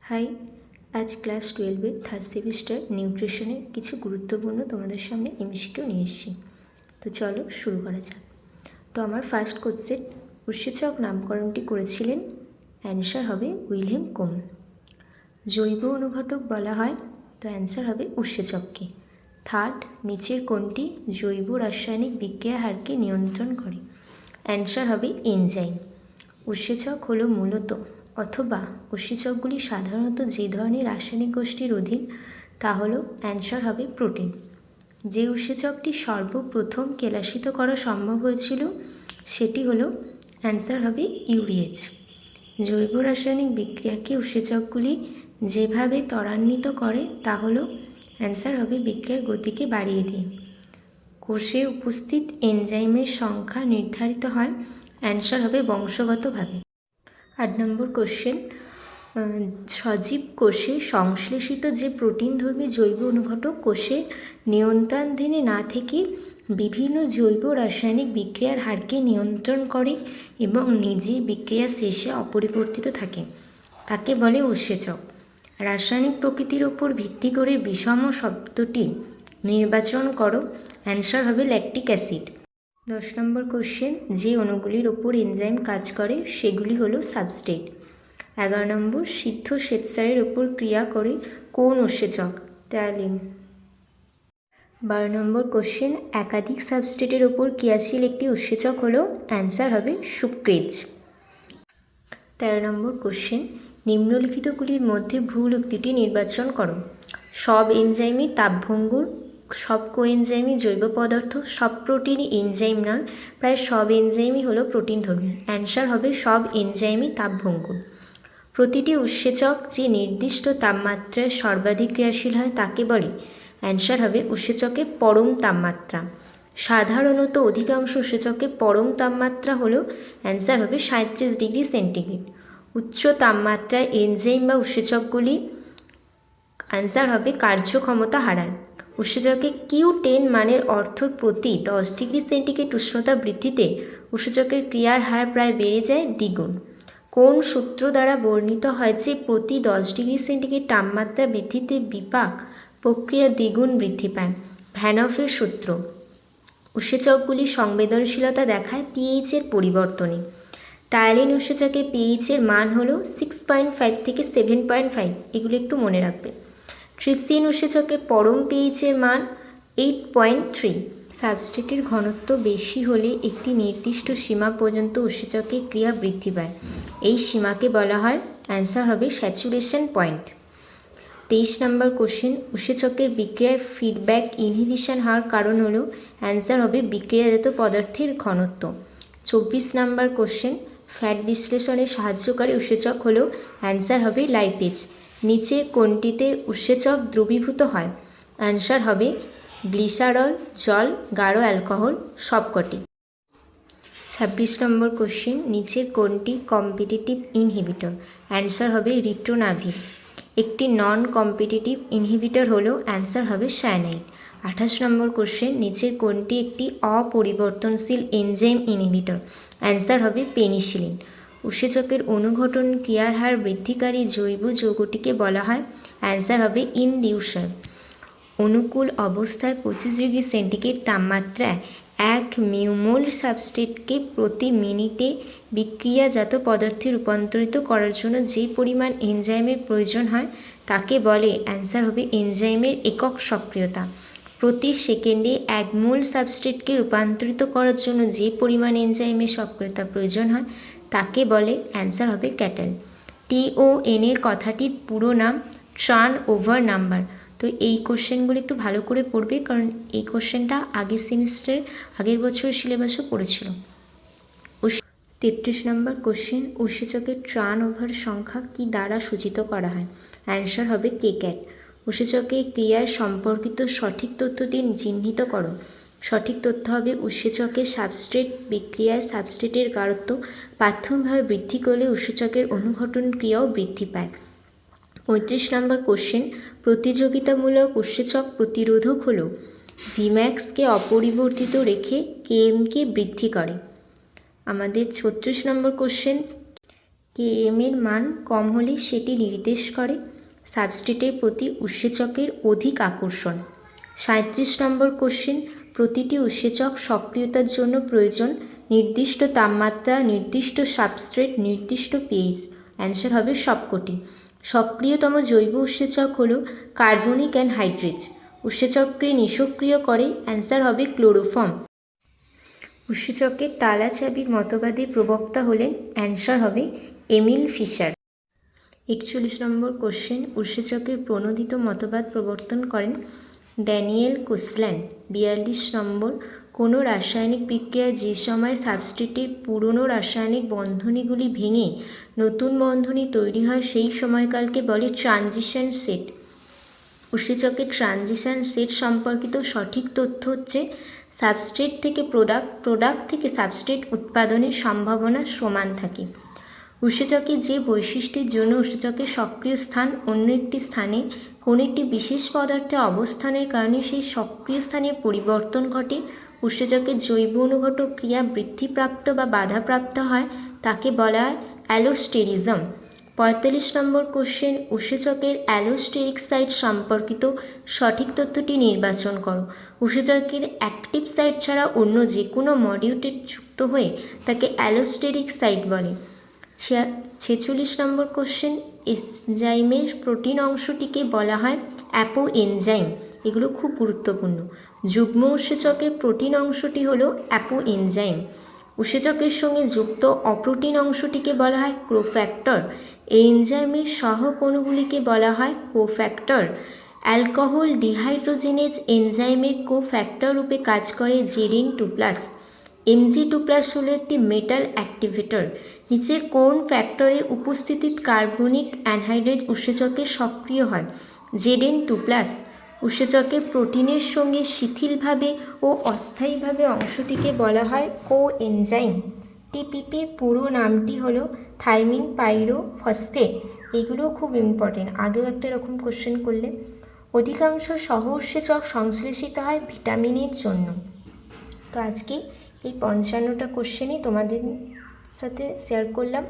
High, আজ class 12-এর third semester নিউট্রিশনের কিছু গুরুত্বপূর্ণ তোমাদের সামনে এমসিকিউ নিয়ে এসেছি। তো চলো শুরু করা যাক। তো আমার ফার্স্ট কোশ্চেন, উৎসেচক নামকরণটি করেছিলেন? অ্যান্সার হবে উইলহেম কোম। জৈব অনুঘটক বলা হয়, তো অ্যান্সার হবে উৎসেচককে। থার্ড, নিচের কোনটি জৈব রাসায়নিক বিক্রিয়ার হারকে নিয়ন্ত্রণ করে? অ্যান্সার হবে এনজাইম। উৎসেচক হলো মূলত অথবা উৎসেচকগুলি সাধারণত যে ধরনের রাসায়নিক গোষ্ঠীর অধীন তা হলো অ্যান্সার হবে প্রোটিন। যে উৎসেচকটি সর্বপ্রথম কেলাসিত করা সম্ভব হয়েছিল সেটি হলো অ্যান্সার হবে ইউরিএচ। জৈব রাসায়নিক বিক্রিয়াকে উৎসেচকগুলি যেভাবে ত্বরান্বিত করে তা হলো অ্যান্সার হবে বিক্রিয়ার গতিকে বাড়িয়ে দিয়ে। কোষে উপস্থিত এনজাইমের সংখ্যা নির্ধারিত হয়, অ্যান্সার হবে বংশগতভাবে। 8 নম্বর কোশ্চেন, সজীব কোষে সংশ্লেষিত যে প্রোটিনধর্মী জৈব অনুঘটক কোষের নিয়ন্ত্রণাধীনে না থেকে বিভিন্ন জৈব রাসায়নিক বিক্রিয়ার হারকে নিয়ন্ত্রণ করে এবং নিজে বিক্রিয়া শেষে অপরিবর্তিত থাকে, তাকে বলে উৎসেচক। রাসায়নিক প্রকৃতির ওপর ভিত্তি করে বিষম শব্দটি নির্বাচন করো, অ্যান্সার হবে ল্যাকটিক অ্যাসিড। 10 নম্বর কোশ্চেন, যে অণুগুলির ওপর এনজাইম কাজ করে সেগুলি হলো সাবস্ট্রেট। 11 নম্বর, সিদ্ধ শ্বেতসারের ওপর ক্রিয়া করে কোন উৎসেচক? ট্যালিন। 12 নম্বর কোশ্চেন, একাধিক সাবস্ট্রেটের ওপর ক্রিয়াশীল একটি উৎসেচক হলো, অ্যান্সার হবে সুক্রেজ। 13 নম্বর কোশ্চেন, নিম্নলিখিতগুলির মধ্যে ভুল উক্তিটি নির্বাচন করো। সব এনজাইমই তাপভঙ্গুর, সব কোএনজাইমই জৈব পদার্থ, সব প্রোটিনই এনজাইম নয়, প্রায় সব এনজাইমই হলো প্রোটিনধর্মী, অ্যান্সার হবে সব এনজাইমই তাপভঙ্গুর। প্রতিটি উৎসেচক যে নির্দিষ্ট তাপমাত্রায় সর্বাধিক ক্রিয়াশীল হয় তাকে বলে, অ্যান্সার হবে উৎসেচকের পরম তাপমাত্রা। সাধারণত অধিকাংশ উৎসেচকের পরম তাপমাত্রা হলো, অ্যান্সার হবে 37 ডিগ্রি সেন্টিগ্রেড। উচ্চ তাপমাত্রায় এনজাইম বা উৎসেচকগুলি, অ্যান্সার হবে কার্যক্ষমতা হারায়। উৎসেচকে Q10 মানের অর্থ প্রতি 10 ডিগ্রি সেন্টিগ্রেড উষ্ণতা বৃদ্ধিতে উৎসেচকের ক্রিয়ার হার প্রায় বেড়ে যায় দ্বিগুণ। কোন সূত্র দ্বারা বর্ণিত হয় যে প্রতি 10 ডিগ্রি সেন্টিগ্রেড তাপমাত্রা বৃদ্ধিতে বিপাক প্রক্রিয়া দ্বিগুণ বৃদ্ধি পায়? ভ্যান হফের সূত্র। উৎসেচকগুলি সংবেদনশীলতা দেখায় পিএইচের পরিবর্তনে। টায়ালিন উৎসেচকে পিএইচের মান হলো 6.5 থেকে 7.5, এগুলো একটু মনে রাখবে। ট্রিপসিন উৎসেচকের পরম পিএইচের মান 8.3। সাবস্ট্রেটের ঘনত্ব বেশি হলে একটি নির্দিষ্ট সীমা পর্যন্ত উৎসেচকের ক্রিয়া বৃদ্ধি পায়, এই সীমাকে বলা হয়, অ্যান্সার হবে স্যাচুরেশন পয়েন্ট। 23 নম্বর কোশ্চেন, উৎসেচকের বিক্রিয়ায় ফিডব্যাক ইনহিবিশন হওয়ার কারণ হলো, অ্যান্সার হবে বিক্রিয়াজাত পদার্থের ঘনত্ব। 24 নম্বর কোশ্চেন, ফ্যাট বিশ্লেষণে সাহায্যকারী উৎসেচক হলো, অ্যান্সার হবে লাইপেজ। নিচের কোনটিতে উৎসেচক দ্রবীভূত হয়? অ্যান্সার হবে গ্লিসারল, জল, গাঢ় অ্যালকোহল, সবকটি। 26 নম্বর কোশ্চেন, নিচের কোনটি কম্পিটিটিভ ইনহিবিটর? অ্যান্সার হবে রিটোনাভির। একটি নন কম্পিটিটিভ ইনহিবিটর হলো, অ্যান্সার হবে সায়ানাইড। 28 নম্বর কোশ্চেন, নিচের কোনটি একটি অপরিবর্তনশীল এনজাইম ইনহিবিটর? অ্যান্সার হবে পেনিসিলিন। উৎসেচকের অনুঘটন ক্রিয়ার হার বৃদ্ধিকারী জৈব যৌগটিকে বলা হয়, অ্যান্সার হবে ইনডিউসার। অনুকূল অবস্থায় 25 ডিগ্রি সেন্টিগ্রেড তাপমাত্রায় 1 মিউমোল সাবস্ট্রেটকে প্রতি মিনিটে বিক্রিয়াজাত পদার্থে রূপান্তরিত করার জন্য যে পরিমাণ এনজাইমের প্রয়োজন হয় তাকে বলে, অ্যান্সার হবে এনজাইমের একক সক্রিয়তা। প্রতি সেকেন্ডে 1 মোল সাবস্ট্রেটকে রূপান্তরিত করার জন্য যে পরিমাণ এনজাইমের সক্রিয়তা প্রয়োজন হয় তাকে বলে, অ্যান্সার হবে ক্যাটাল। TON এর কথাটির পুরো নাম টার্ন ওভার নাম্বার। তো এই কোশ্চেনগুলো একটু ভালো করে পড়বে, কারণ এই কোশ্চেনটা আগের সেমিস্টারের আগের বছরের সিলেবাসও পড়েছিল। 33 নম্বর কোশ্চেন, উৎসেচকের টার্ন ওভার সংখ্যা কি দ্বারা সূচিত করা হয়? অ্যান্সার হবে কেক্যাট। উৎসেচকের ক্রিয়ায় সম্পর্কিত সঠিক তথ্যটি চিহ্নিত করো। সঠিক তথ্য হবে, উৎসেচকের সাবস্ট্রেট বিক্রিয়ায় সাবস্ট্রেটের গাঢ়ত্ব প্রাথমিকভাবে বৃদ্ধি করলে উৎসেচকের অনুঘটন ক্রিয়াও বৃদ্ধি পায়। 35 নম্বর কোশ্চেন, প্রতিযোগিতামূলক উৎসেচক প্রতিরোধক হলো, ভিম্যাক্সকে অপরিবর্তিত রেখে কেএমকে বৃদ্ধি করে। আমাদের 36 নম্বর কোশ্চেন, Km এর মান কম হলে সেটি নির্দেশ করে সাবস্ট্রেটের প্রতি উৎসেচকের অধিক আকর্ষণ। 37 নম্বর কোশ্চেন, প্রতিটি উৎসেচক সক্রিয়তার জন্য প্রয়োজন নির্দিষ্ট তাপমাত্রা, নির্দিষ্ট সাবস্ট্রেট, নির্দিষ্ট pH। অ্যান্সার হবে সবকটি। সক্রিয়তম জৈব উৎসেচক হল কার্বনিক অ্যানহাইড্রেজ। উৎসেচককে নিষ্ক্রিয় করে, অ্যান্সার হবে ক্লোরোফর্ম। উৎসেচকের তালা চাবির মতবাদের প্রবক্তা হলেন, অ্যান্সার হবে এমিল ফিশার। 41 নম্বর কোশ্চেন, উৎসেচকের প্রণোদিত মতবাদ প্রবর্তন করেন ড্যানিয়েল কোসল্যান্ড। 42 নম্বর, কোনো রাসায়নিক বিক্রিয়ায় যে সময় সাবস্ট্রেটের পুরনো রাসায়নিক বন্ধনীগুলি ভেঙে নতুন বন্ধনী তৈরি হয় সেই সময়কালকে বলে ট্রানজিশন সেট। উৎসেচকের ট্রানজিশন সেট সম্পর্কিত সঠিক তথ্য হচ্ছে সাবস্ট্রেট থেকে প্রোডাক্ট, প্রোডাক্ট থেকে সাবস্ট্রেট উৎপাদনের সম্ভাবনা সমান থাকে। উৎসেচকের যে বৈশিষ্ট্যের জন্য উৎসেচকের সক্রিয় স্থান অন্য একটি স্থানে কোনো একটি বিশেষ পদার্থে অবস্থানের কারণে সেই সক্রিয় স্থানের পরিবর্তন ঘটে, উৎসেচকের জৈব অনুঘটক ক্রিয়া বৃদ্ধিপ্রাপ্ত বা বাধাপ্রাপ্ত হয়, তাকে বলা হয় অ্যালোস্টেরিজম। 45 নম্বর কোশ্চেন, উৎসেচকের অ্যালোস্টেরিক সাইট সম্পর্কিত সঠিক তথ্যটি নির্বাচন করো। উৎসেচকের অ্যাক্টিভ সাইট ছাড়া অন্য যে কোনো মডিউলে যুক্ত হয়ে তাকে অ্যালোস্টেরিক সাইট বলে। 46 নম্বর কোশ্চেন, এনজাইমের প্রোটিন অংশটিকে বলা হয় অ্যাপো এনজাইম। এগুলো খুব গুরুত্বপূর্ণ। যুগ্ম উৎসেচকের প্রোটিন অংশটি হলো অ্যাপো এনজাইম। উৎসেচকের সঙ্গে যুক্ত অপ্রোটিন অংশটিকে বলা হয় কোফ্যাক্টর। এই এনজাইমের সহক অণুগুলিকে বলা হয় কোফ্যাক্টর। অ্যালকোহল ডিহাইড্রোজেনেজ এনজাইমের কোফ্যাক্টর রূপে কাজ করে Zn2+। Mg2+ হলো একটি মেটাল অ্যাক্টিভেটর। নিচের কোন ফ্যাক্টরে উপস্থিত কার্বনিক অ্যানহাইড্রেজ উৎসেচকে সক্রিয় হয়? Zn2+। উৎসেচকে প্রোটিনের সঙ্গে শিথিলভাবে ও অস্থায়ীভাবে অংশটিকে বলা হয় কোএনজাইম। টিপিপির পুরো নামটি হলো থাইমিন পাইরোফসফেট। এগুলো খুব ইম্পর্টেন্ট, আগেও একটা এরকম কোশ্চেন করলে। অধিকাংশ সহ উৎসেচক সংশ্লেষিত হয় ভিটামিনের জন্য। তো আজকে এই 55টা কোশ্চেনই তোমাদের সাথে শেয়ার করলাম।